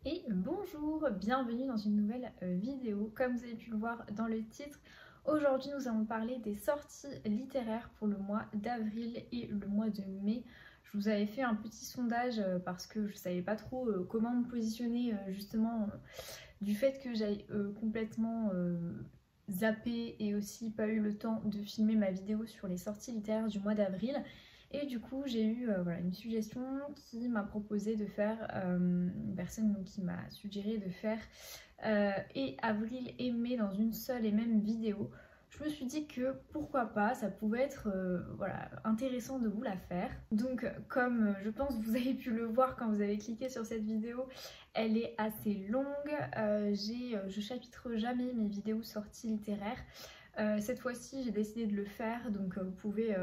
Et bonjour, bienvenue dans une nouvelle vidéo. Comme vous avez pu le voir dans le titre, aujourd'hui nous allons parler des sorties littéraires pour le mois d'avril et le mois de mai. Je vous avais fait un petit sondage parce que je ne savais pas trop comment me positionner justement du fait que j'avais complètement zappé et aussi pas eu le temps de filmer ma vidéo sur les sorties littéraires du mois d'avril. Et du coup j'ai eu voilà, une suggestion qui m'a proposé de faire, une personne donc, qui m'a suggéré de faire et avril et mai dans une seule et même vidéo. Je me suis dit que pourquoi pas, ça pouvait être voilà, intéressant de vous la faire. Donc comme je pense que vous avez pu le voir quand vous avez cliqué sur cette vidéo, elle est assez longue. Je chapitre jamais mes vidéos sorties littéraires. Cette fois-ci j'ai décidé de le faire, donc vous pouvez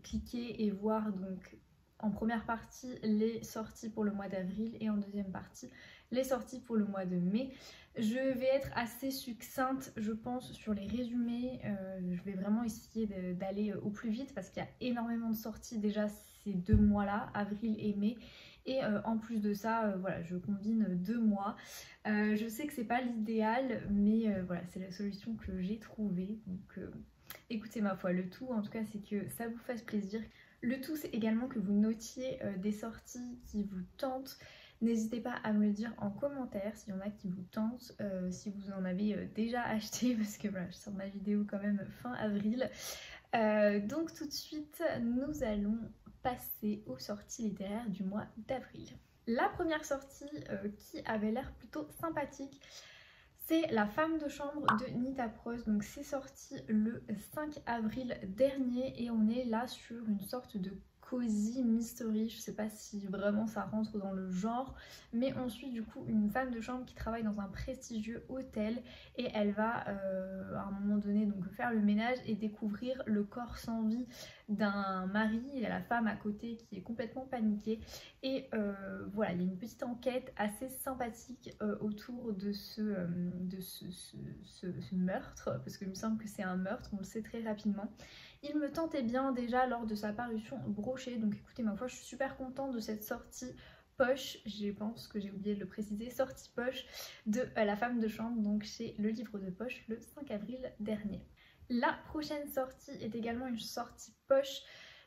cliquer et voir donc en première partie les sorties pour le mois d'avril et en deuxième partie les sorties pour le mois de mai. Je vais être assez succincte je pense sur les résumés, je vais vraiment essayer d'aller au plus vite parce qu'il y a énormément de sorties déjà ces 2 mois-là, avril et mai. Et en plus de ça, voilà, je combine 2 mois. Je sais que c'est pas l'idéal, mais voilà, c'est la solution que j'ai trouvée. Donc écoutez ma foi, le tout en tout cas c'est que ça vous fasse plaisir. Le tout c'est également que vous notiez des sorties qui vous tentent. N'hésitez pas à me le dire en commentaire s'il y en a qui vous tentent, si vous en avez déjà acheté, parce que voilà, je sors ma vidéo quand même fin avril. Donc tout de suite, nous allons passer aux sorties littéraires du mois d'avril. La première sortie qui avait l'air plutôt sympathique, c'est La femme de chambre de Nita Prose. Donc c'est sorti le 5 avril dernier et on est là sur une sorte de cozy mystery. Je sais pas si vraiment ça rentre dans le genre, mais on suit du coup une femme de chambre qui travaille dans un prestigieux hôtel et elle va à un moment donné donc faire le ménage et découvrir le corps sans vie d'un mari. Il y a la femme à côté qui est complètement paniquée et voilà, il y a une petite enquête assez sympathique autour de ce meurtre, parce qu'il me semble que c'est un meurtre, on le sait très rapidement. Il me tentait bien déjà lors de sa parution brochée, donc écoutez ma foi, je suis super contente de cette sortie poche, je pense que j'ai oublié de le préciser, sortie poche de La femme de chambre, donc chez Le Livre de Poche le 5 avril dernier. La prochaine sortie est également une sortie poche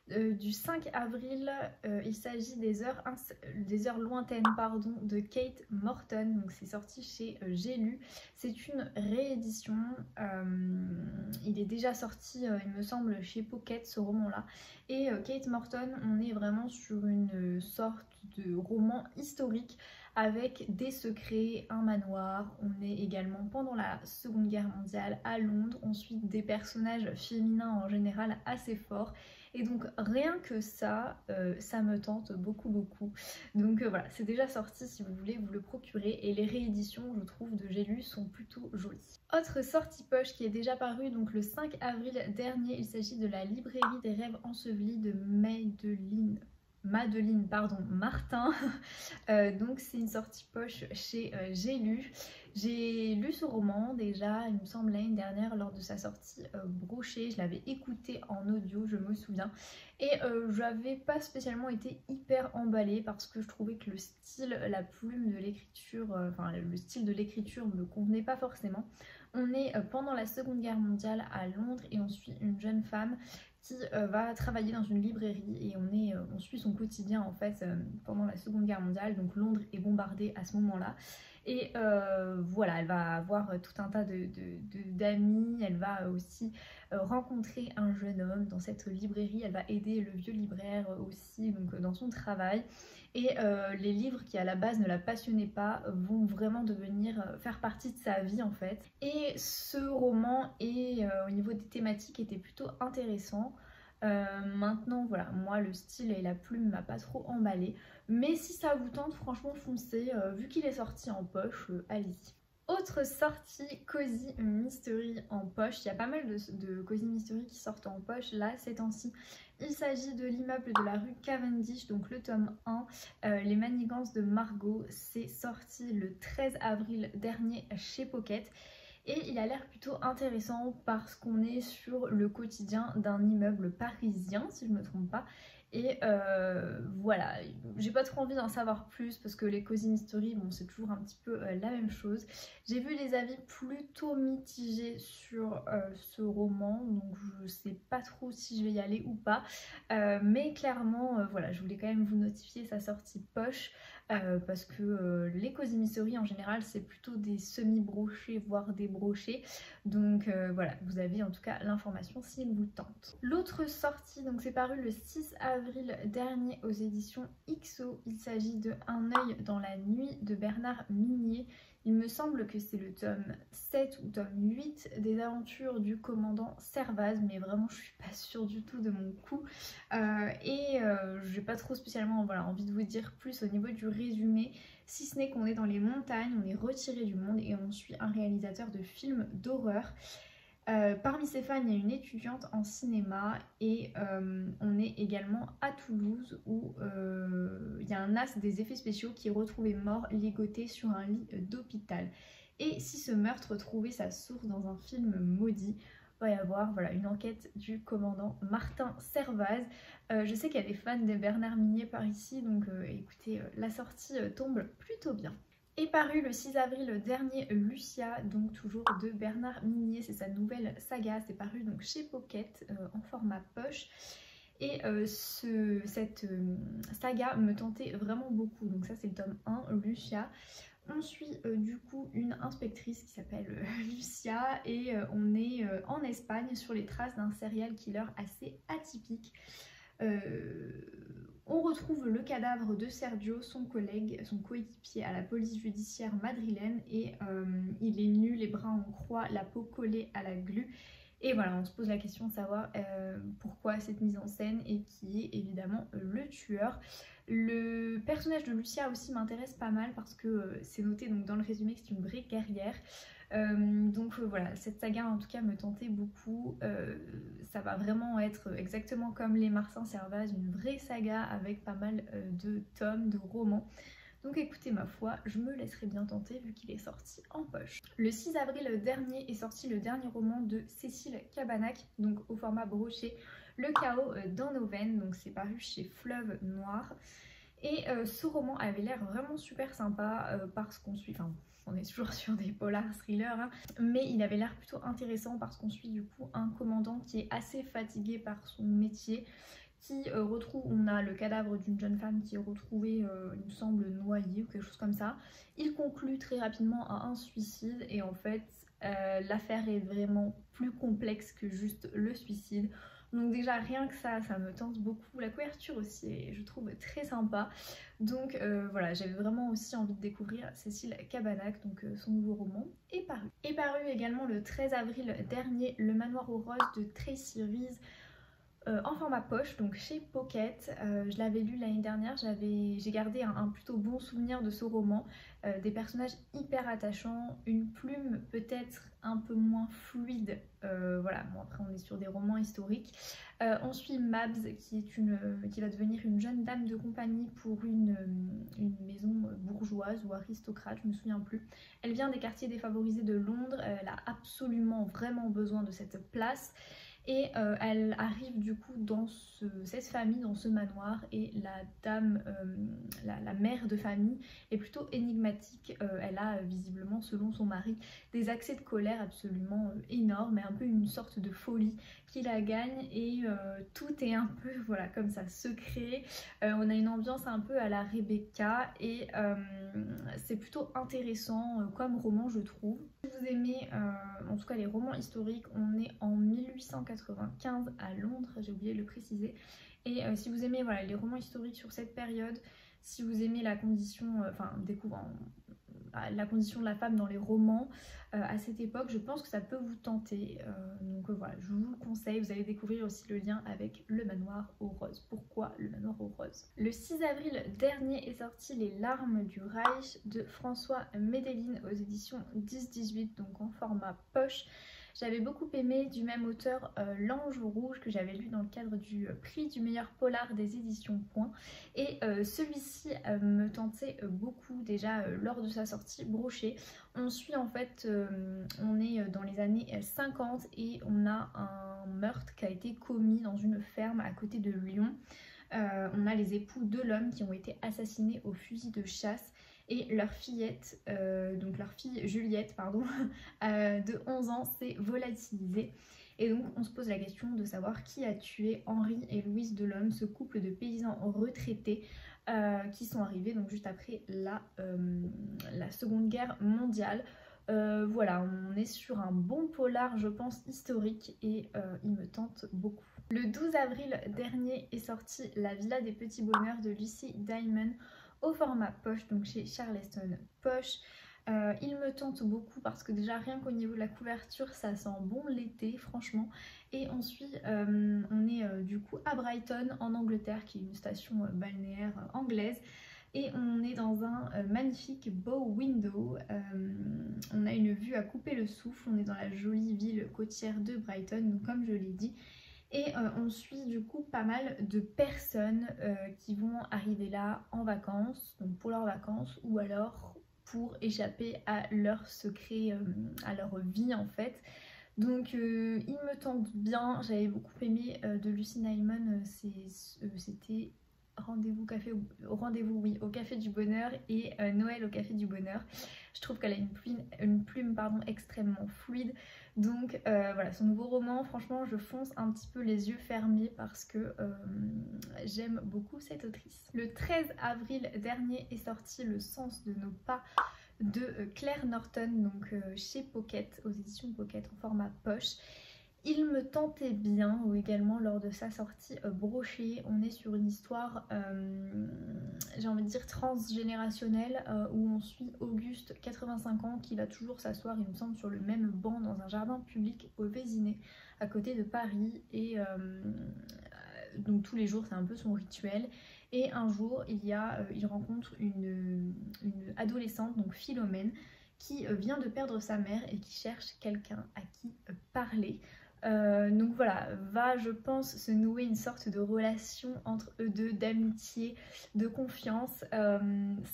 du 5 avril. Il s'agit des heures lointaines pardon, de Kate Morton. Donc c'est sorti chez J'ai lu. C'est une réédition. Il est déjà sorti, il me semble, chez Pocket ce roman-là. Et Kate Morton, on est vraiment sur une sorte de roman historique avec des secrets, un manoir. On est également pendant la Seconde Guerre mondiale à Londres. Ensuite des personnages féminins en général assez forts. Et donc rien que ça, ça me tente beaucoup. Donc voilà, c'est déjà sorti si vous voulez vous le procurer. Et les rééditions, je trouve, de J'ai lu sont plutôt jolies. Autre sortie poche qui est déjà parue donc le 5 avril dernier, il s'agit de La librairie des rêves ensevelis de Madeline Martin. Donc c'est une sortie poche chez J'ai lu. J'ai lu ce roman déjà, il me semble l'année dernière lors de sa sortie brochée. Je l'avais écouté en audio, je me souviens. Et j'avais pas spécialement été hyper emballée parce que je trouvais que le style, la plume de l'écriture, enfin le style de l'écriture me convenait pas forcément. On est pendant la Seconde Guerre mondiale à Londres et on suit une jeune femme qui va travailler dans une librairie et on suit son quotidien en fait pendant la Seconde Guerre mondiale. Donc Londres est bombardée à ce moment-là et voilà, elle va avoir tout un tas d'amis. Elle va aussi rencontrer un jeune homme dans cette librairie. Elle va aider le vieux libraire aussi donc dans son travail. Et les livres qui à la base ne la passionnaient pas vont vraiment devenir faire partie de sa vie en fait. Et ce roman et au niveau des thématiques était plutôt intéressant. Maintenant voilà, moi le style et la plume m'a pas trop emballé, mais si ça vous tente franchement foncez, vu qu'il est sorti en poche, allez-y. Autre sortie Cozy Mystery en poche, il y a pas mal de Cozy Mystery qui sortent en poche là ces temps-ci. Il s'agit de L'immeuble de la rue Cavendish, donc le tome 1, Les manigances de Margot. C'est sorti le 13 avril dernier chez Pocket. Et il a l'air plutôt intéressant parce qu'on est sur le quotidien d'un immeuble parisien, si je ne me trompe pas. Et voilà, j'ai pas trop envie d'en savoir plus parce que les Cozy Mystery, bon, c'est toujours un petit peu la même chose. J'ai vu des avis plutôt mitigés sur ce roman, donc je sais pas trop si je vais y aller ou pas. Mais clairement, voilà, je voulais quand même vous notifier sa sortie poche. Parce que les Cozy Mystery en général c'est plutôt des semi-brochés voire des brochés, donc voilà, vous avez en tout cas l'information s'il vous tente. L'autre sortie, donc c'est paru le 6 avril dernier aux éditions XO, il s'agit de Un œil dans la nuit de Bernard Minier. Il me semble que c'est le tome 7 ou tome 8 des aventures du commandant Servaz, mais vraiment je suis pas sûre du tout de mon coup. J'ai pas trop spécialement voilà, envie de vous dire plus au niveau du résumé, si ce n'est qu'on est dans les montagnes, on est retiré du monde et on suit un réalisateur de films d'horreur. Parmi ces fans, il y a une étudiante en cinéma et on est également à Toulouse où il y a un as des effets spéciaux qui est retrouvé mort ligoté sur un lit d'hôpital. Et si ce meurtre trouvait sa source dans un film maudit, va y avoir voilà, une enquête du commandant Martin Servaz. Je sais qu'il y a des fans de Bernard Minier par ici, donc écoutez, la sortie tombe plutôt bien. Est paru le 6 avril dernier Lucia, donc toujours de Bernard Minier, c'est sa nouvelle saga, c'est paru donc chez Pocket en format poche. Et cette saga me tentait vraiment beaucoup, donc ça c'est le tome 1, Lucia. On suit du coup une inspectrice qui s'appelle Lucia et on est en Espagne sur les traces d'un serial killer assez atypique. On retrouve le cadavre de Sergio, son collègue, son coéquipier à la police judiciaire madrilène et il est nu, les bras en croix, la peau collée à la glu. Et voilà, on se pose la question de savoir pourquoi cette mise en scène et qui est évidemment le tueur. Le personnage de Lucia aussi m'intéresse pas mal parce que c'est noté donc dans le résumé que c'est une vraie guerrière. Voilà, cette saga en tout cas me tentait beaucoup. Ça va vraiment être exactement comme les Martin Servaz, une vraie saga avec pas mal de tomes, de romans. Donc écoutez, ma foi, je me laisserai bien tenter vu qu'il est sorti en poche. Le 6 avril dernier est sorti le dernier roman de Cécile Cabannac, donc au format broché, Le chaos dans nos veines, donc c'est paru chez Fleuve Noir. Et ce roman avait l'air vraiment super sympa parce qu'on suit, enfin on est toujours sur des polars thrillers, hein, mais il avait l'air plutôt intéressant parce qu'on suit du coup un commandant qui est assez fatigué par son métier, qui retrouve, on a le cadavre d'une jeune femme qui est retrouvée, il me semble, noyée ou quelque chose comme ça. Il conclut très rapidement à un suicide et en fait l'affaire est vraiment plus complexe que juste le suicide. Donc déjà rien que ça me tente beaucoup. La couverture aussi est, je trouve, très sympa. Donc voilà, j'avais vraiment aussi envie de découvrir Cécile Cabannac, donc son nouveau roman est paru. Est paru également le 13 avril dernier Le Manoir aux Roses de Tracy Rees. En format poche, donc chez Pocket. Je l'avais lu l'année dernière, j'ai gardé un plutôt bon souvenir de ce roman. Des personnages hyper attachants, une plume peut-être un peu moins fluide. Voilà, bon après on est sur des romans historiques. On suit Mabs qui va devenir une jeune dame de compagnie pour une maison bourgeoise ou aristocrate, je me souviens plus. Elle vient des quartiers défavorisés de Londres, elle a absolument vraiment besoin de cette place. Et elle arrive du coup dans cette famille, dans ce manoir, et la dame, la mère de famille est plutôt énigmatique. Elle a visiblement, selon son mari, des accès de colère absolument énormes et un peu une sorte de folie qui la gagne et tout est un peu voilà comme ça secret. On a une ambiance un peu à la Rebecca et c'est plutôt intéressant comme roman, je trouve. Si vous aimez en tout cas les romans historiques, on est en 1895 à Londres, j'ai oublié de le préciser. Et si vous aimez voilà, les romans historiques sur cette période, si vous aimez la condition, la condition de la femme dans les romans à cette époque, je pense que ça peut vous tenter. Voilà, je vous le conseille. Vous allez découvrir aussi le lien avec Le Manoir aux Roses. Pourquoi Le Manoir aux Roses? Le 6 avril dernier est sorti Les Larmes du Reich de François Medellin aux éditions 10-18, donc en format poche. J'avais beaucoup aimé du même auteur L'Ange Rouge que j'avais lu dans le cadre du prix du meilleur polar des éditions Point. Et celui-ci me tentait beaucoup déjà lors de sa sortie brochée. On suit en fait, on est dans les années 50 et on a un meurtre qui a été commis dans une ferme à côté de Lyon. On a les époux de l'homme qui ont été assassinés au fusil de chasse et leur fillette, donc leur fille Juliette, pardon, de 11 ans s'est volatilisée. Et donc on se pose la question de savoir qui a tué Henri et Louise Delhomme, ce couple de paysans retraités qui sont arrivés donc juste après la Seconde Guerre mondiale. Voilà, on est sur un bon polar, je pense, historique et il me tente beaucoup. Le 12 avril dernier est sortie La Villa des Petits Bonheurs de Lucy Diamond au format poche, donc chez Charleston Poche. Il me tente beaucoup parce que déjà rien qu'au niveau de la couverture ça sent bon l'été franchement, et ensuite on est du coup à Brighton en Angleterre, qui est une station balnéaire anglaise, et on est dans un magnifique bow window. On a une vue à couper le souffle, on est dans la jolie ville côtière de Brighton, donc comme je l'ai dit. Et on suit du coup pas mal de personnes qui vont arriver là en vacances, donc pour leurs vacances, ou alors pour échapper à leur secret, à leur vie en fait. Donc il me tente bien, j'avais beaucoup aimé de Lucy Diamond, c'était rendez-vous oui, au Café du Bonheur et Noël au Café du Bonheur. Je trouve qu'elle a une plume pardon, extrêmement fluide. Donc voilà, son nouveau roman, franchement je fonce un petit peu les yeux fermés parce que j'aime beaucoup cette autrice. Le 13 avril dernier est sorti Le sens de nos pas de Claire Norton, donc chez Pocket, aux éditions Pocket en format poche. Il me tentait bien, ou également lors de sa sortie brochée. On est sur une histoire, j'ai envie de dire transgénérationnelle, où on suit Auguste, 85 ans, qui va toujours s'asseoir, il me semble, sur le même banc dans un jardin public au Vésinet, à côté de Paris. Et donc tous les jours, c'est un peu son rituel. Et un jour, il rencontre une adolescente, donc Philomène, qui vient de perdre sa mère et qui cherche quelqu'un à qui parler. Donc voilà, va je pense se nouer une sorte de relation entre eux deux, d'amitié, de confiance.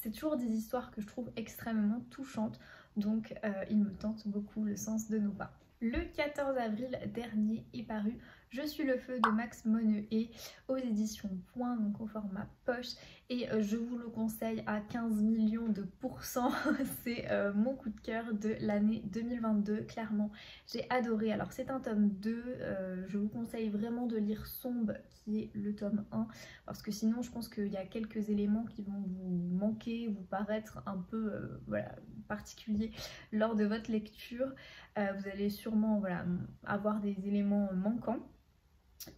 C'est toujours des histoires que je trouve extrêmement touchantes, donc il me tente beaucoup Le sens de nos pas. Le 14 avril dernier est paru Je suis le feu de Max Moneuet aux éditions Point, donc au format poche, et je vous le conseille à 15 millions de pourcents. C'est mon coup de cœur de l'année 2022, clairement j'ai adoré. Alors c'est un tome 2, je vous conseille vraiment de lire Sombre qui est le tome 1, parce que sinon je pense qu'il y a quelques éléments qui vont vous manquer, vous paraître un peu voilà, particuliers lors de votre lecture. Vous allez sûrement voilà, avoir des éléments manquants.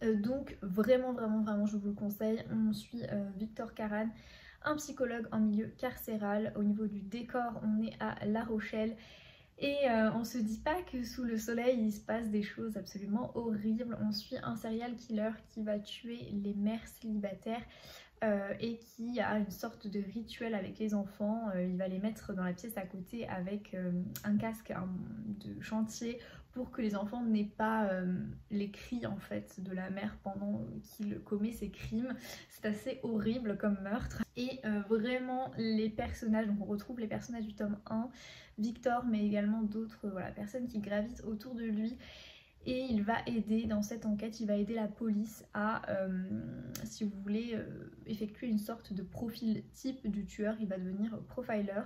Donc vraiment je vous le conseille. On suit Victor Karan, un psychologue en milieu carcéral. Au niveau du décor, on est à La Rochelle. Et on se dit pas que sous le soleil il se passe des choses absolument horribles. On suit un serial killer qui va tuer les mères célibataires et qui a une sorte de rituel avec les enfants. Il va les mettre dans la pièce à côté avec un casque de chantier pour que les enfants n'aient pas les cris en fait de la mère pendant qu'il commet ses crimes. C'est assez horrible comme meurtre. Et vraiment les personnages, donc on retrouve les personnages du tome 1, Victor mais également d'autres voilà, personnes qui gravitent autour de lui. Et il va aider dans cette enquête, il va aider la police à, si vous voulez, effectuer une sorte de profil type du tueur. Il va devenir profiler.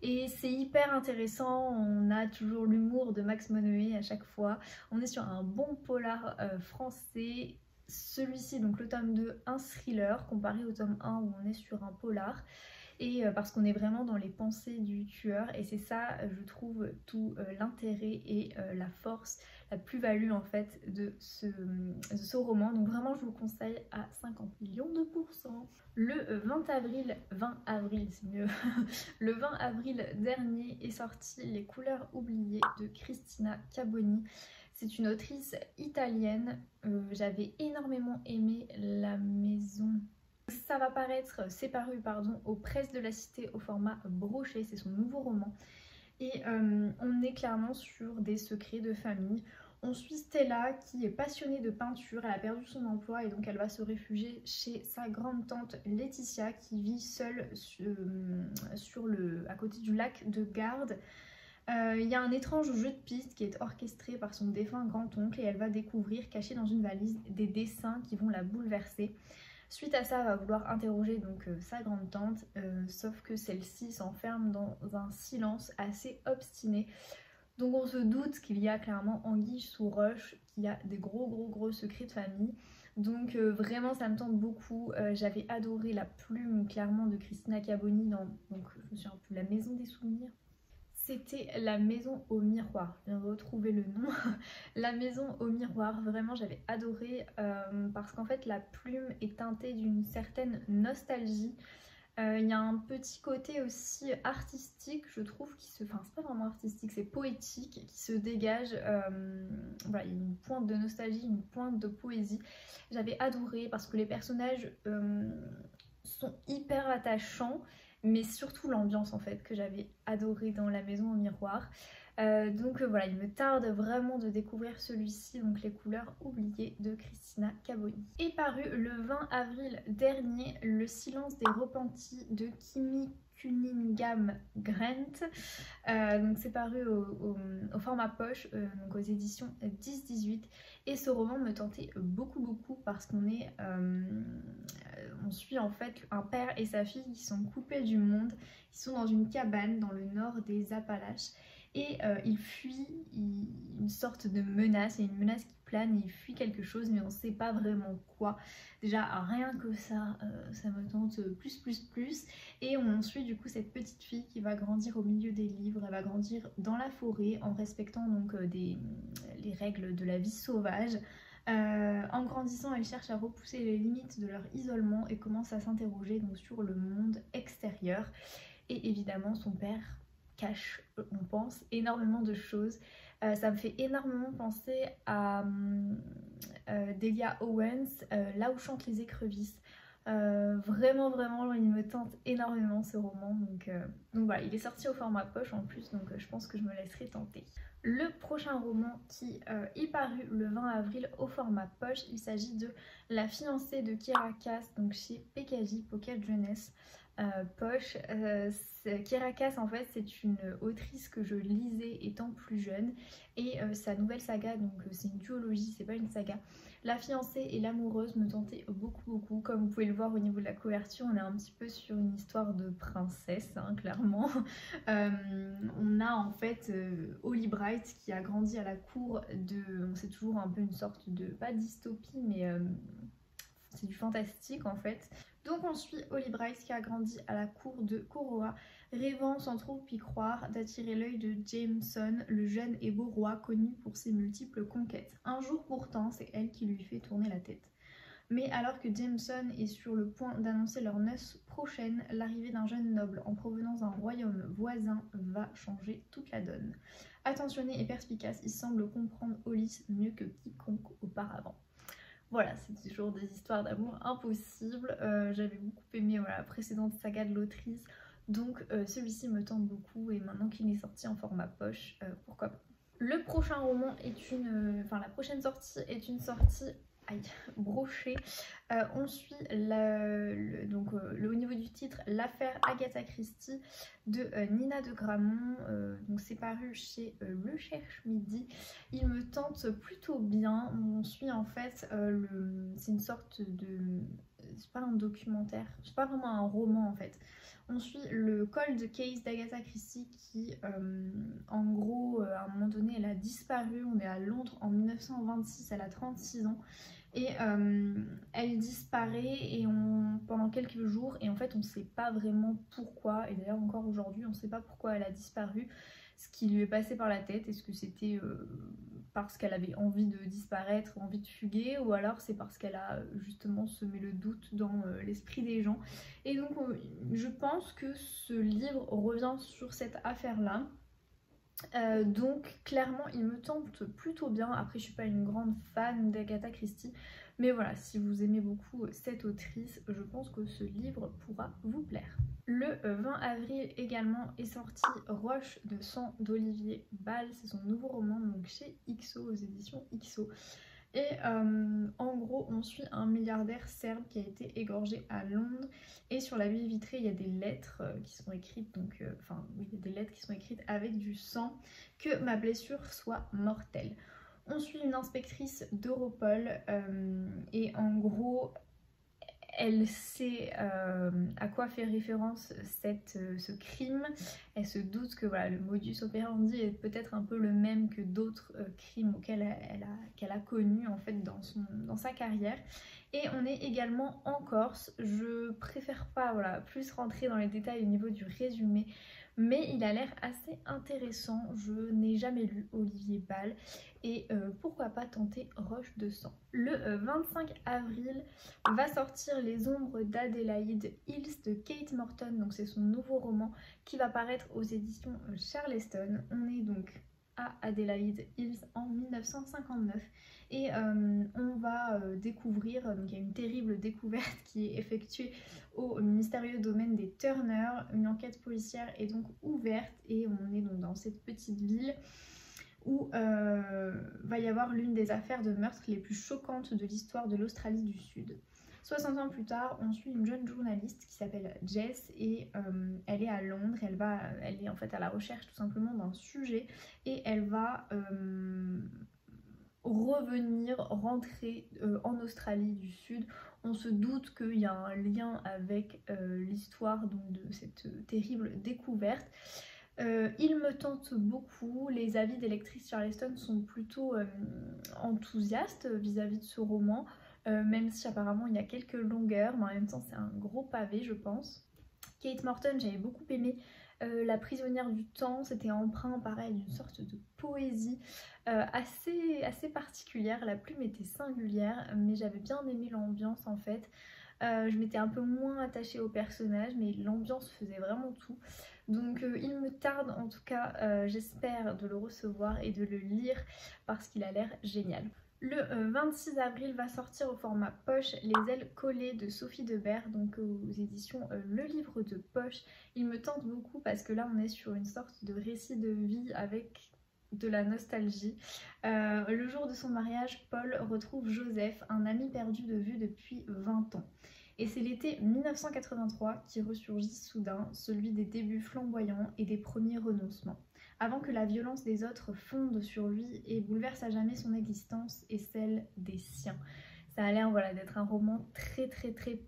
Et c'est hyper intéressant, on a toujours l'humour de Max Moneuet à chaque fois. On est sur un bon polar français. Celui-ci, donc le tome 2, un thriller, comparé au tome 1 où on est sur un polar. Et parce qu'on est vraiment dans les pensées du tueur, et c'est ça je trouve tout l'intérêt et la force, la plus-value en fait de ce roman. Donc vraiment je vous le conseille à 50 millions de pourcents. Le 20 avril c'est mieux, le 20 avril dernier est sorti Les couleurs oubliées de Cristina Caboni. C'est une autrice italienne, j'avais énormément aimé La maison. Ça va paraître, c'est paru pardon, aux Presses de la Cité au format broché, c'est son nouveau roman. Et on est clairement sur des secrets de famille. On suit Stella qui est passionnée de peinture, elle a perdu son emploi et donc elle va se réfugier chez sa grande tante Laetitia qui vit seule à côté du lac de Garde. Il y a un étrange jeu de piste qui est orchestré par son défunt grand-oncle et elle va découvrir, caché dans une valise, des dessins qui vont la bouleverser. Suite à ça, elle va vouloir interroger donc sa grande tante, sauf que celle-ci s'enferme dans un silence assez obstiné. Donc on se doute qu'il y a clairement anguille sous roche, qu'il y a des gros secrets de famille. Donc vraiment ça me tente beaucoup. J'avais adoré la plume clairement de Christina Caboni dans, donc je me souviens un peu, La Maison des Souvenirs. C'était La Maison au Miroir, je viens de retrouver le nom. La Maison au Miroir, vraiment j'avais adoré parce qu'en fait la plume est teintée d'une certaine nostalgie. Il y a un petit côté aussi artistique, je trouve, enfin c'est pas vraiment artistique, c'est poétique, qui se dégage. Voilà, il y a une pointe de nostalgie, une pointe de poésie. J'avais adoré parce que les personnages sont hyper attachants, mais surtout l'ambiance en fait que j'avais adoré dans La Maison au Miroir. Donc voilà, il me tarde vraiment de découvrir celui-ci, donc Les Couleurs oubliées de Christina Caboni. Est paru le 20 avril dernier Le Silence des Repentis de Kimi Cunningham Grant. Donc c'est paru au format poche, donc aux éditions 10-18, et ce roman me tentait beaucoup parce qu'on on suit en fait un père et sa fille qui sont coupés du monde, qui sont dans une cabane dans le nord des Appalaches. Et il fuit une sorte de menace, il y a une menace qui plane, il fuit quelque chose mais on ne sait pas vraiment quoi. Déjà rien que ça, ça me tente plus. Et on suit du coup cette petite fille qui va grandir au milieu des livres, elle va grandir dans la forêt en respectant donc les règles de la vie sauvage. En grandissant, elle cherche à repousser les limites de leur isolement et commence à s'interroger donc sur le monde extérieur. Et évidemment son père cache, on pense, énormément de choses. Ça me fait énormément penser à Delia Owens, Là où chantent les écrevisses. Vraiment, il me tente énormément ce roman. Donc voilà, il est sorti au format poche en plus, donc je pense que je me laisserai tenter. Le prochain roman qui est paru le 20 avril au format poche, il s'agit de La fiancée de Kiera Cass, donc chez PKJ Pocket Jeunesse. Poche. Kiera Cass en fait c'est une autrice que je lisais étant plus jeune, et sa nouvelle saga, donc c'est une duologie, c'est pas une saga, La fiancée et l'amoureuse, me tentait beaucoup. Comme vous pouvez le voir au niveau de la couverture, on est un petit peu sur une histoire de princesse, hein, clairement. On a en fait Holly Bright qui a grandi à la cour de, c'est toujours un peu une sorte de, pas dystopie, mais c'est du fantastique en fait. Donc on suit Holly Bright qui a grandi à la cour de Koroa, rêvant sans trop y croire d'attirer l'œil de Jameson, le jeune et beau roi connu pour ses multiples conquêtes. Un jour pourtant, c'est elle qui lui fait tourner la tête. Mais alors que Jameson est sur le point d'annoncer leur noces prochaine, l'arrivée d'un jeune noble en provenance d'un royaume voisin va changer toute la donne. Attentionné et perspicace, il semble comprendre Hollis mieux que quiconque auparavant. Voilà, c'est toujours des histoires d'amour impossibles. J'avais beaucoup aimé la précédente saga de l'autrice, donc celui-ci me tente beaucoup, et maintenant qu'il est sorti en format poche, pourquoi pas. Le prochain roman est la prochaine sortie est une sortie brochée. On suit au niveau du titre, L'affaire Agatha Christie de Nina de Gramont. Donc c'est paru chez Le Cherche Midi. Il me tente plutôt bien. On suit en fait c'est une sorte de, c'est pas un documentaire, c'est pas vraiment un roman en fait. On suit le cold case d'Agatha Christie qui, en gros, à un moment donné, elle a disparu. On est à Londres en 1926, elle a 36 ans. Et elle disparaît pendant quelques jours, et en fait on ne sait pas vraiment pourquoi, et d'ailleurs encore aujourd'hui on ne sait pas pourquoi elle a disparu, ce qui lui est passé par la tête. Est-ce que c'était parce qu'elle avait envie de disparaître, envie de fuguer, ou alors c'est parce qu'elle a justement semé le doute dans l'esprit des gens. Et donc je pense que ce livre revient sur cette affaire-là. Donc clairement il me tente plutôt bien. Après je suis pas une grande fan d'Agatha Christie, mais voilà, si vous aimez beaucoup cette autrice, je pense que ce livre pourra vous plaire. Le 20 avril également est sorti Roche de sang d'Olivier Ball, c'est son nouveau roman, donc chez XO, aux éditions XO. Et en gros on suit un milliardaire serbe qui a été égorgé à Londres, et sur la baie vitrée il y a des lettres qui sont écrites, donc il y a des lettres qui sont écrites avec du sang: que ma blessure soit mortelle. On suit une inspectrice d'Europol et en gros elle sait à quoi fait référence ce crime. Elle se doute que voilà, le modus operandi est peut-être un peu le même que d'autres crimes qu'elle a connus en fait dans sa carrière. Et on est également en Corse. Je préfère pas voilà, plus rentrer dans les détails au niveau du résumé, mais il a l'air assez intéressant. Je n'ai jamais lu Olivier Bal et pourquoi pas tenter Roche de Sang. Le 25 avril va sortir Les Ombres d'Adélaïde Hills de Kate Morton, donc c'est son nouveau roman qui va paraître aux éditions Charleston. On est donc à Adélaïde Hills en 1959 et on va découvrir, donc il y a une terrible découverte qui est effectuée au mystérieux domaine des Turner. Une enquête policière est donc ouverte et on est donc dans cette petite ville où va y avoir l'une des affaires de meurtre les plus choquantes de l'histoire de l'Australie du Sud. 60 ans plus tard, on suit une jeune journaliste qui s'appelle Jess et elle est à Londres. Elle est en fait à la recherche tout simplement d'un sujet et elle va rentrer en Australie du Sud. On se doute qu'il y a un lien avec l'histoire de cette terrible découverte. Il me tente beaucoup, les avis des lectrices Charleston sont plutôt enthousiastes vis-à-vis de ce roman, même si apparemment il y a quelques longueurs, mais en même temps c'est un gros pavé je pense. Kate Morton, j'avais beaucoup aimé La prisonnière du temps, c'était empreint pareil d'une sorte de poésie assez particulière, la plume était singulière, mais j'avais bien aimé l'ambiance en fait. Je m'étais un peu moins attachée au personnage, mais l'ambiance faisait vraiment tout. Donc il me tarde en tout cas, j'espère de le recevoir et de le lire parce qu'il a l'air génial. Le 26 avril va sortir au format poche Les ailes collées de Sophie Debert, donc aux éditions Le Livre de Poche. Il me tente beaucoup parce que là on est sur une sorte de récit de vie avec de la nostalgie. Le jour de son mariage, Paul retrouve Joseph, un ami perdu de vue depuis 20 ans. Et c'est l'été 1983 qui ressurgit soudain, celui des débuts flamboyants et des premiers renoncements, avant que la violence des autres fonde sur lui et bouleverse à jamais son existence et celle des siens. Ça a l'air voilà, d'être un roman très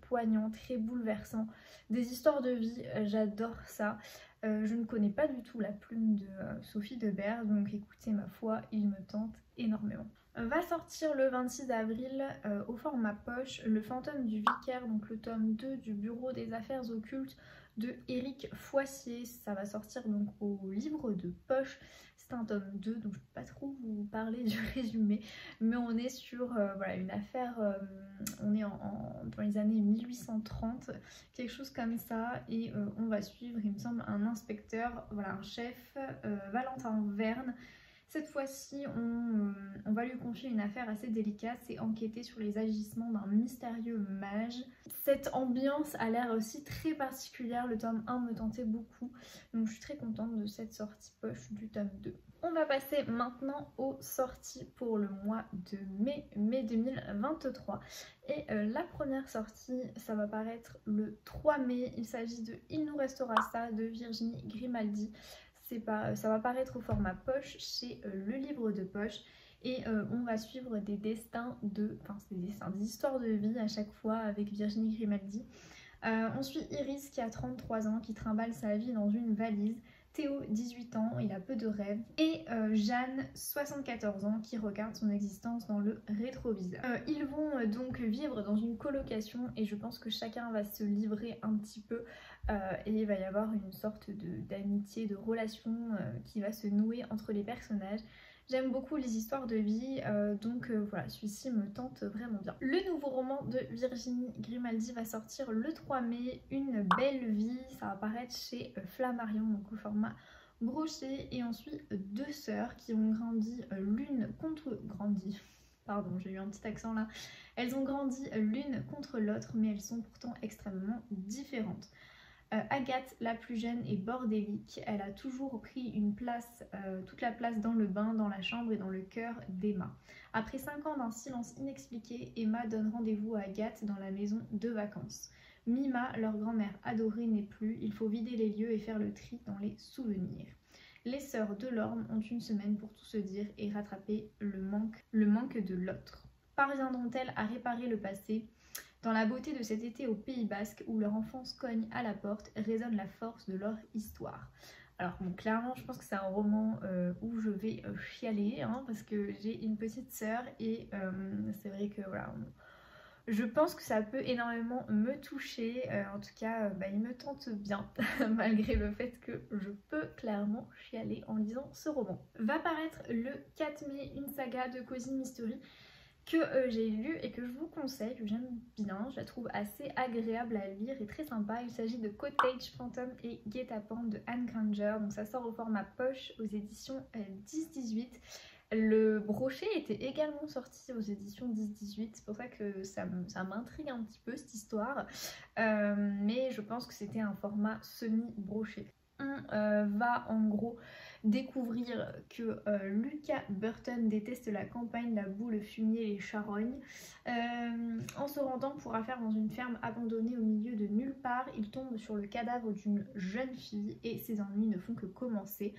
poignant, très bouleversant, des histoires de vie, j'adore ça. Je ne connais pas du tout la plume de Sophie Debert, donc écoutez ma foi, il me tente énormément. Va sortir le 26 avril au format poche Le fantôme du vicaire, donc le tome 2 du Bureau des affaires occultes de Éric Foissier. Ça va sortir donc au Livre de Poche. C'est un tome 2, donc je ne peux pas trop vous parler du résumé, mais on est sur voilà, une affaire, on est dans les années 1830, quelque chose comme ça, et on va suivre, il me semble, un inspecteur, voilà, un chef, Valentin Verne. Cette fois-ci, on va lui confier une affaire assez délicate, c'est enquêter sur les agissements d'un mystérieux mage. Cette ambiance a l'air aussi très particulière, le tome 1 me tentait beaucoup, donc je suis très contente de cette sortie poche du tome 2. On va passer maintenant aux sorties pour le mois de mai 2023. Et la première sortie, ça va paraître le 3 mai, il s'agit de Il nous restera ça de Virginie Grimaldi. Ça va paraître au format poche chez Le Livre de Poche et on va suivre des destins des histoires de vie à chaque fois avec Virginie Grimaldi. On suit Iris qui a 33 ans, qui trimballe sa vie dans une valise. Théo, 18 ans, il a peu de rêves. Et Jeanne, 74 ans, qui regarde son existence dans le rétroviseur. Ils vont donc vivre dans une colocation et je pense que chacun va se livrer un petit peu et il va y avoir une sorte d'amitié, de relation qui va se nouer entre les personnages. J'aime beaucoup les histoires de vie, donc voilà, celui-ci me tente vraiment bien. Le nouveau roman de Virginie Grimaldi va sortir le 3 mai, Une belle vie, ça va paraître chez Flammarion, donc au format brochet, et on suit deux sœurs qui ont grandi Pardon, j'ai eu un petit accent là. Elles ont grandi l'une contre l'autre, mais elles sont pourtant extrêmement différentes. Agathe, la plus jeune, est bordélique. Elle a toujours pris toute la place dans le bain, dans la chambre et dans le cœur d'Emma. Après 5 ans d'un silence inexpliqué, Emma donne rendez-vous à Agathe dans la maison de vacances. Mima, leur grand-mère adorée, n'est plus. Il faut vider les lieux et faire le tri dans les souvenirs. Les sœurs Delorme ont une semaine pour tout se dire et rattraper le manque de l'autre. Parviendront-elles à réparer le passé ? Dans la beauté de cet été au Pays Basque où leur enfance cogne à la porte, résonne la force de leur histoire. Alors bon, clairement je pense que c'est un roman où je vais chialer hein, parce que j'ai une petite sœur et c'est vrai que voilà, je pense que ça peut énormément me toucher, en tout cas il me tente bien malgré le fait que je peux clairement chialer en lisant ce roman. Va paraître le 4 mai une saga de Cozy Mystery que j'ai lu et que je vous conseille, que j'aime bien, je la trouve assez agréable à lire et très sympa. Il s'agit de Cottage Phantom et Guet-apens de Anne Granger, donc ça sort au format poche aux éditions 10-18. Le brochet était également sorti aux éditions 10-18, c'est pour ça que ça m'intrigue un petit peu cette histoire, mais je pense que c'était un format semi-brochet. On va en gros découvrir que Lucas Burton déteste la campagne, la boue, le fumier, les charognes. En se rendant pour affaire dans une ferme abandonnée au milieu de nulle part, il tombe sur le cadavre d'une jeune fille et ses ennuis ne font que commencer.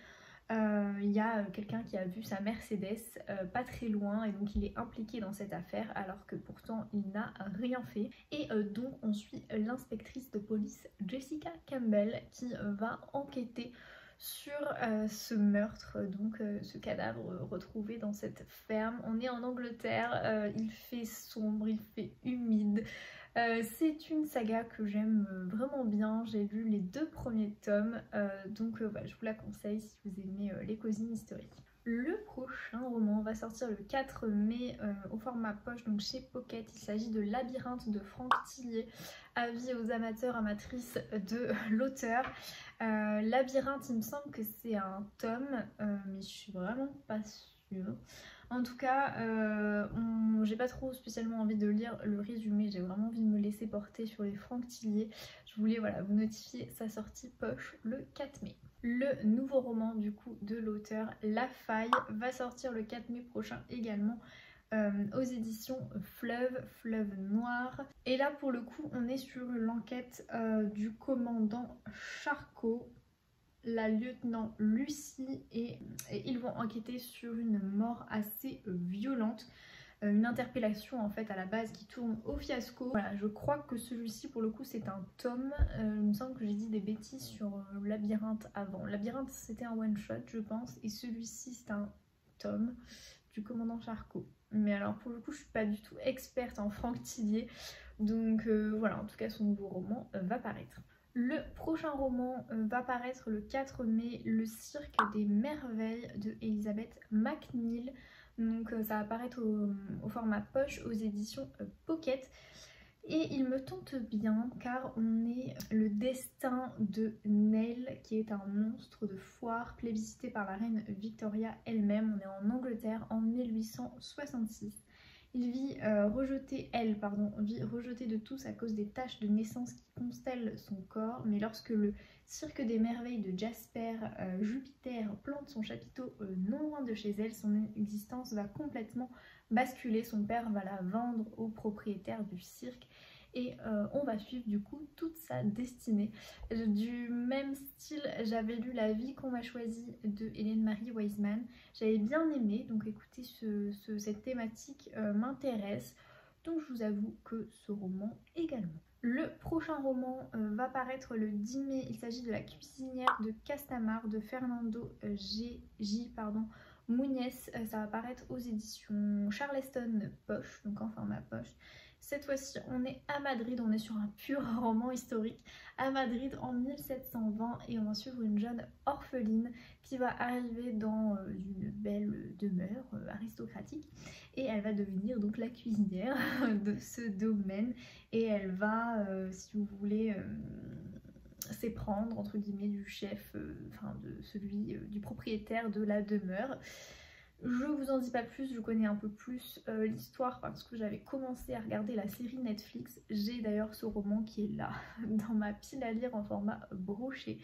Il y a quelqu'un qui a vu sa Mercedes pas très loin et donc il est impliqué dans cette affaire alors que pourtant il n'a rien fait. Et donc on suit l'inspectrice de police Jessica Campbell qui va enquêter sur ce meurtre, donc ce cadavre retrouvé dans cette ferme. On est en Angleterre, il fait sombre, il fait humide. C'est une saga que j'aime vraiment bien, j'ai lu les 2 premiers tomes, donc je vous la conseille si vous aimez les Cozy Mystery. Le prochain roman va sortir le 4 mai au format poche, donc chez Pocket. Il s'agit de Labyrinthe de Franck Tillier. Avis aux amateurs, amatrices de l'auteur. Labyrinthe, il me semble que c'est un tome, mais je suis vraiment pas sûre. En tout cas, j'ai pas trop spécialement envie de lire le résumé, j'ai vraiment envie de me laisser porter sur les Franck Tillier. Je voulais voilà, vous notifier sa sortie poche le 4 mai. Le nouveau roman du coup de l'auteur, La Faille, va sortir le 4 mai prochain également aux éditions Fleuve Noir. Et là pour le coup on est sur l'enquête du commandant Charcot, la lieutenant Lucie et ils vont enquêter sur une mort assez violente, une interpellation en fait à la base qui tourne au fiasco. Voilà, je crois que celui-ci pour le coup c'est un tome, il me semble que j'ai dit des bêtises sur Labyrinthe avant. Labyrinthe c'était un one shot je pense et celui-ci c'est un tome du commandant Charcot. Mais alors pour le coup je suis pas du tout experte en Franck Tillier, donc voilà, en tout cas son nouveau roman va paraître. Le prochain roman va paraître le 4 mai, Le Cirque des Merveilles de Elizabeth McNeill. Donc ça va paraître au format poche aux éditions Pocket. Et il me tente bien car on est le destin de Nell qui est un monstre de foire plébiscité par la reine Victoria elle-même. On est en Angleterre en 1866. Il vit rejeté de tous à cause des taches de naissance qui constellent son corps, mais lorsque le cirque des merveilles de Jasper Jupiter plante son chapiteau non loin de chez elle, son existence va complètement basculer. Son père va la vendre au propriétaire du cirque et on va suivre du coup toute sa destinée. Du même style, j'avais lu La vie qu'on m'a choisie de Hélène Marie Wiseman. J'avais bien aimé, donc écoutez, cette thématique m'intéresse, donc je vous avoue que ce roman également. Le prochain roman va paraître le 10 mai, il s'agit de La cuisinière de Castamar de Fernando J. Muñez. Ça va paraître aux éditions Charleston Poche, donc en format poche. Cette fois-ci, on est à Madrid, on est sur un pur roman historique. À Madrid en 1720 et on va suivre une jeune orpheline qui va arriver dans une belle demeure aristocratique et elle va devenir donc la cuisinière de ce domaine et elle va, si vous voulez, s'éprendre entre guillemets du chef, de celui du propriétaire de la demeure. Je vous en dis pas plus, je connais un peu plus l'histoire parce que j'avais commencé à regarder la série Netflix. J'ai d'ailleurs ce roman qui est là, dans ma pile à lire en format brochet.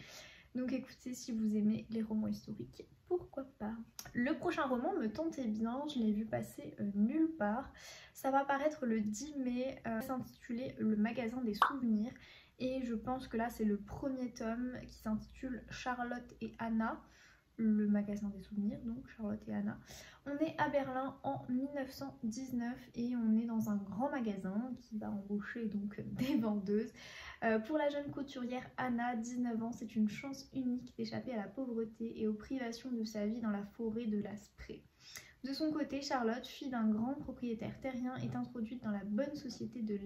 Donc écoutez, si vous aimez les romans historiques, pourquoi pas. Le prochain roman me tentait bien, je l'ai vu passer nulle part. Ça va paraître le 10 mai, s'intituler Le magasin des souvenirs. Et je pense que là c'est le premier tome qui s'intitule Charlotte et Anna. le magasin des souvenirs, donc Charlotte et Anna. On est à Berlin en 1919 et on est dans un grand magasin qui va embaucher donc des vendeuses. Pour la jeune couturière Anna, 19 ans, c'est une chance unique d'échapper à la pauvreté et aux privations de sa vie dans la forêt de la Spree. De son côté, Charlotte, fille d'un grand propriétaire terrien, est introduite dans la bonne société de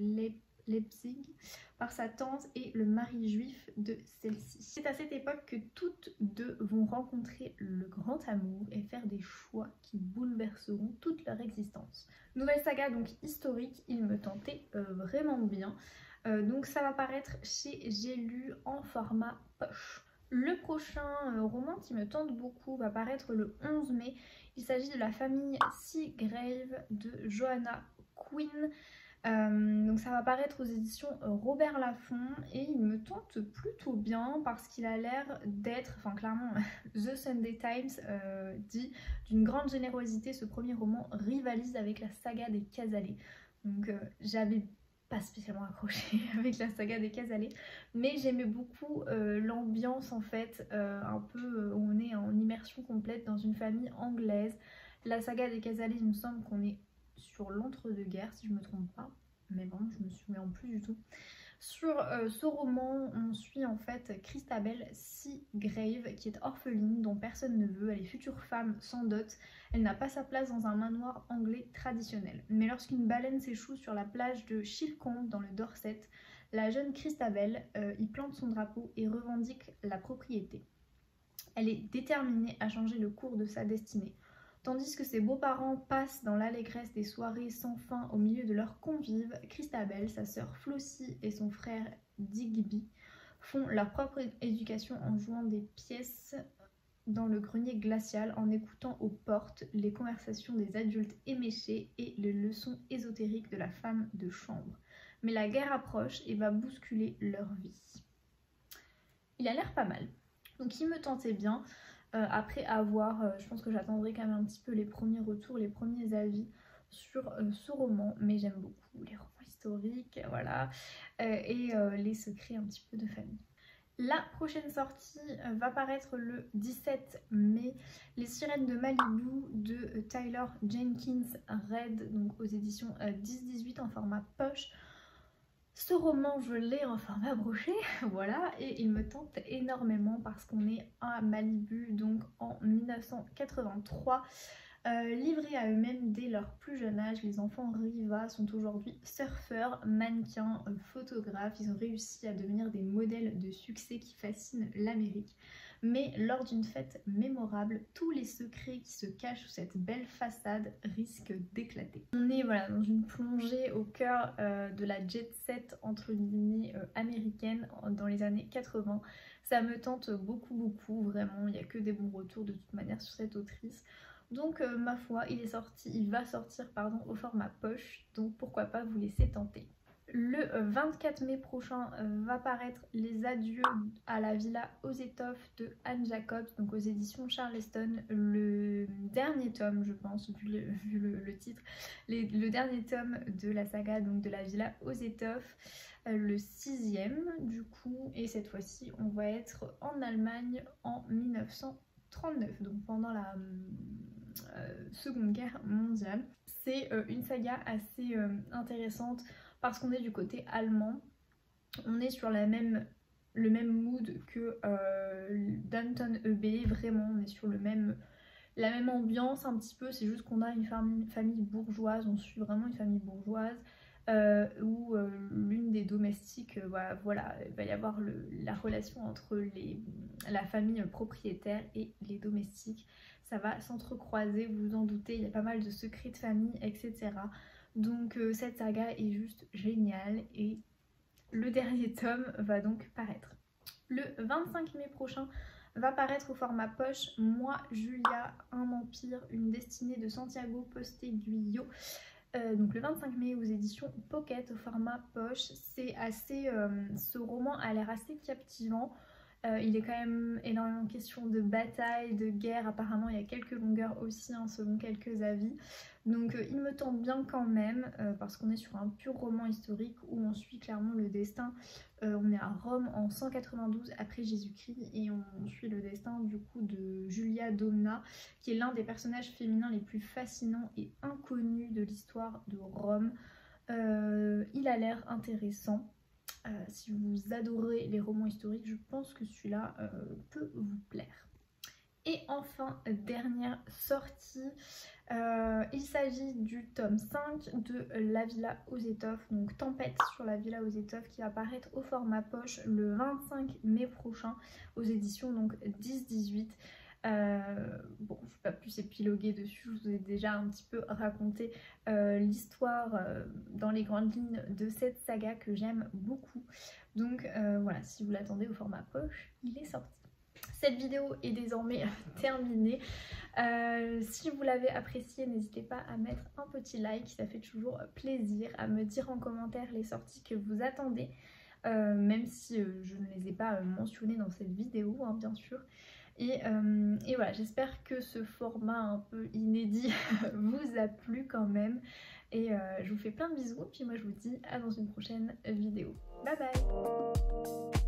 Leipzig par sa tante et le mari juif de celle-ci. C'est à cette époque que toutes deux vont rencontrer le grand amour et faire des choix qui bouleverseront toute leur existence. Nouvelle saga donc historique, il me tentait vraiment bien. Donc ça va paraître chez J'ai lu en format poche. Le prochain roman qui me tente beaucoup va paraître le 11 mai. Il s'agit de La famille Seagrave de Joanna Quinn. Donc ça va paraître aux éditions Robert Laffont et il me tente plutôt bien parce qu'il a l'air d'être, enfin clairement, The Sunday Times dit d'une grande générosité. Ce premier roman rivalise avec la saga des Casalets. Donc j'avais pas spécialement accroché avec la saga des Casalets, mais j'aimais beaucoup l'ambiance en fait, un peu où on est en immersion complète dans une famille anglaise. La saga des Casalets, il me semble qu'on est sur l'entre-deux-guerres si je me trompe pas, mais bon, je me souviens plus du tout. Sur ce roman, on suit en fait Christabel Seagrave qui est orpheline, dont personne ne veut. Elle est future femme sans dot. Elle n'a pas sa place dans un manoir anglais traditionnel. Mais lorsqu'une baleine s'échoue sur la plage de Chilcombe dans le Dorset, la jeune Christabel y plante son drapeau et revendique la propriété. Elle est déterminée à changer le cours de sa destinée. Tandis que ses beaux-parents passent dans l'allégresse des soirées sans fin au milieu de leurs convives, Christabel, sa sœur Flossie et son frère Digby font leur propre éducation en jouant des pièces dans le grenier glacial, en écoutant aux portes les conversations des adultes éméchés et les leçons ésotériques de la femme de chambre. Mais la guerre approche et va bousculer leur vie. Il a l'air pas mal, donc il me tentait bien. Après avoir, je pense que j'attendrai quand même un petit peu les premiers retours, les premiers avis sur ce roman, mais j'aime beaucoup les romans historiques, voilà, et les secrets un petit peu de famille. La prochaine sortie va paraître le 17 mai, Les Sirènes de Malibu de Tyler Jenkins Reid, donc aux éditions 10-18 en format poche. Ce roman, je l'ai en format broché, voilà, et il me tente énormément parce qu'on est à Malibu, donc en 1983. Livrés à eux-mêmes dès leur plus jeune âge, les enfants Riva sont aujourd'hui surfeurs, mannequins, photographes. Ils ont réussi à devenir des modèles de succès qui fascinent l'Amérique. Mais lors d'une fête mémorable, tous les secrets qui se cachent sous cette belle façade risquent d'éclater. On est voilà, dans une plongée au cœur de la jet set entre guillemets américaine dans les années 80. Ça me tente beaucoup, vraiment. Il n'y a que des bons retours de toute manière sur cette autrice. Donc ma foi, il va sortir au format poche, donc pourquoi pas vous laisser tenter. Le 24 mai prochain va paraître Les Adieux à la Villa Ozetov de Anne Jacobs, donc aux éditions Charleston, le dernier tome, je pense, vu le titre, le dernier tome de la saga donc de la Villa Ozetov, le 6e du coup, et cette fois-ci on va être en Allemagne en 1939, donc pendant la Seconde Guerre mondiale. C'est une saga assez intéressante parce qu'on est du côté allemand, on est sur le même mood que Downton Abbey, vraiment on est sur la même ambiance un petit peu, c'est juste qu'on a une famille bourgeoise, on suit vraiment une famille bourgeoise où l'une des domestiques, voilà, il va y avoir la relation entre la famille propriétaire et les domestiques. Ça va s'entrecroiser, vous vous en doutez, il y a pas mal de secrets de famille, etc. Donc cette saga est juste géniale et le dernier tome va donc paraître. Le 25 mai prochain va paraître au format poche Moi, Julia, un empire, une destinée de Santiago Posteguillo. Donc le 25 mai aux éditions Pocket au format poche. C'est assez, ce roman a l'air assez captivant. Il est quand même énormément question de bataille, de guerre, apparemment il y a quelques longueurs aussi hein, selon quelques avis. Donc il me tente bien quand même parce qu'on est sur un pur roman historique où on suit clairement le destin. On est à Rome en 192 après Jésus-Christ et on suit le destin du coup de Julia Domna qui est l'un des personnages féminins les plus fascinants et inconnus de l'histoire de Rome. Il a l'air intéressant. Si vous adorez les romans historiques, je pense que celui-là peut vous plaire. Et enfin, dernière sortie, il s'agit du tome 5 de La Villa aux étoffes, donc Tempête sur la Villa aux étoffes, qui va paraître au format poche le 25 mai prochain aux éditions donc 10-18. Bon, je ne vais pas plus épiloguer dessus, je vous ai déjà un petit peu raconté l'histoire dans les grandes lignes de cette saga que j'aime beaucoup. Donc voilà, si vous l'attendez au format poche, il est sorti. Cette vidéo est désormais terminée. Si vous l'avez appréciée, n'hésitez pas à mettre un petit like, ça fait toujours plaisir, à me dire en commentaire les sorties que vous attendez, même si je ne les ai pas mentionnées dans cette vidéo, hein, bien sûr. Et voilà, j'espère que ce format un peu inédit vous a plu quand même. Et je vous fais plein de bisous, puis moi je vous dis à dans une prochaine vidéo. Bye bye!